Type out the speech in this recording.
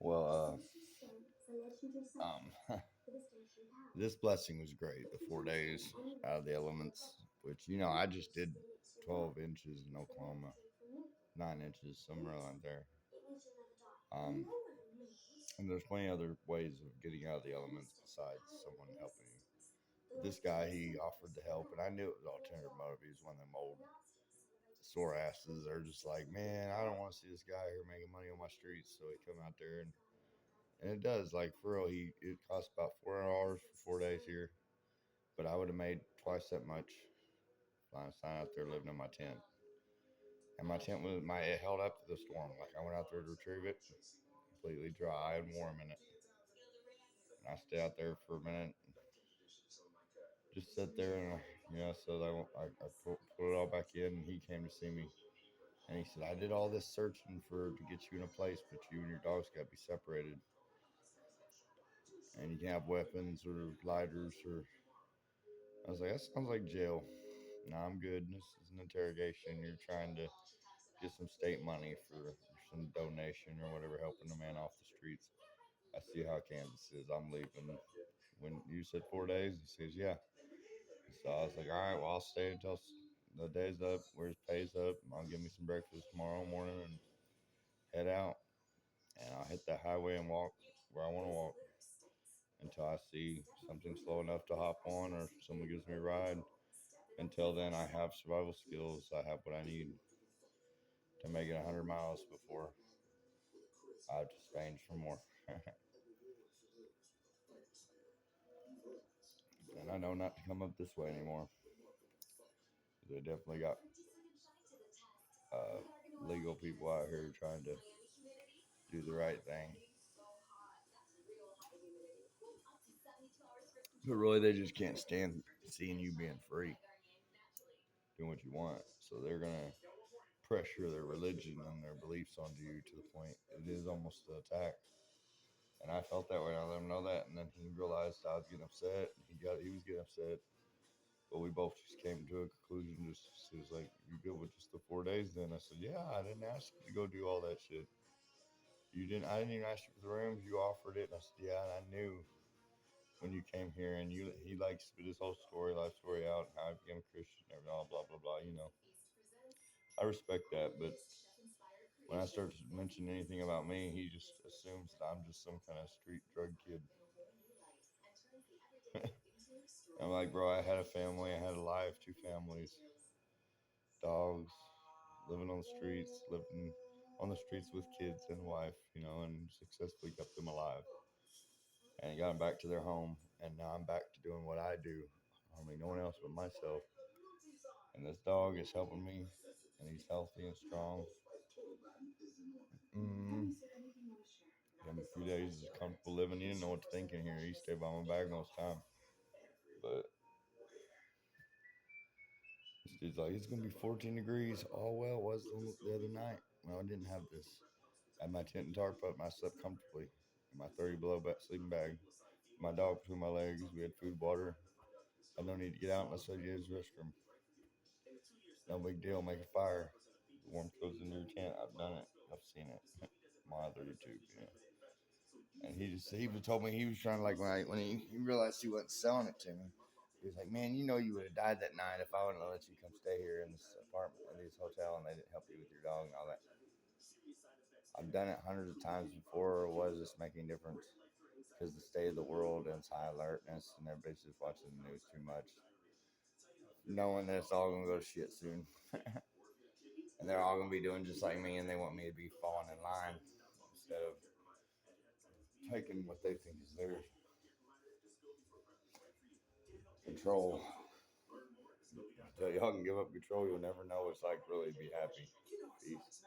Well, this blessing was great. The 4 days out of the elements, which I just did 12 inches in Oklahoma, 9 inches somewhere around there. Um, and there's plenty other ways of getting out of the elements besides someone helping you. This guy, he offered to help, and I knew it was ulterior motive. He was one of them old sore asses. They're just like, man, I don't want to see this guy here making money on my streets. So he come out there and it does, like, for real. It costs about $400 for 4 days here, but I would have made twice that much if I was out there living in my tent. And my tent it held up to the storm. Like, I went out there to retrieve it, completely dry and warm in it. And I stayed out there for a minute, just sit there and so I put it all back in. And he came to see me, and he said, I did all this searching to get you in a place, but you and your dogs got to be separated, and you can have weapons or lighters. Or I was like, that sounds like jail. No, I'm good. This is an interrogation. You're trying to get some state money for some donation or whatever, helping a man off the streets. I see how Kansas is. I'm leaving. When you said 4 days, he says, yeah. So I was like, all right, well, I'll stay until the day's up, where his pay's up. I'll give me some breakfast tomorrow morning and head out. And I'll hit that highway and walk where I want to walk until I see something slow enough to hop on or someone gives me a ride. Until then, I have survival skills. I have what I need to make it 100 miles before I have to change for more. And I know not to come up this way anymore. They definitely got legal people out here trying to do the right thing. But really, they just can't stand seeing you being free, doing what you want. So they're going to pressure their religion and their beliefs onto you to the point it is almost an attack. And I felt that way. I let him know that, and then he realized I was getting upset. He was getting upset, but we both just came to a conclusion. He was like, "You good with just the 4 days?" Then I said, "Yeah, I didn't ask you to go do all that shit. You didn't. I didn't even ask you for the rooms. You offered it." And I said, "Yeah, and I knew when you came here, and he likes spit his whole life story out, how I became a Christian, and blah blah blah blah. I respect that, but when I start to mention anything about me, he just assumes that I'm just some kind of street drug kid." I'm like, bro, I had a family, I had a life, 2 families, dogs, living on the streets, living on the streets with kids and wife, and successfully kept them alive and got them back to their home. And now I'm back to doing what I do. I mean, no one else but myself. And this dog is helping me, and he's healthy and strong. Give him a few days of comfortable living. He didn't know what to think in here. He stayed by my bag most time. But this dude's like, it's going to be 14 degrees. Oh, well, it was the other night. Well, I didn't have this. I had my tent and tarp up, and I slept comfortably in my 30 below sleeping bag. My dog between my legs. We had food, water. I don't need to get out unless I use the restroom. No big deal. Make a fire. The warmth goes into your tent. I've done it. I've seen it. My other YouTube, And he told me he was trying to, like, when he realized he wasn't selling it to me. He was like, man, you would have died that night if I wouldn't let you come stay here in this apartment, in this hotel, and they didn't help you with your dog and all that. I've done it hundreds of times before. Was this making a difference? Because the state of the world and its high alertness, and everybody's just watching the news too much, knowing that it's all going to go to shit soon. And they're all going to be doing just like me, and they want me to be falling in line instead of taking what they think is theirs. Control. Until y'all can give up control, you'll never know what it's like to really be happy. Peace.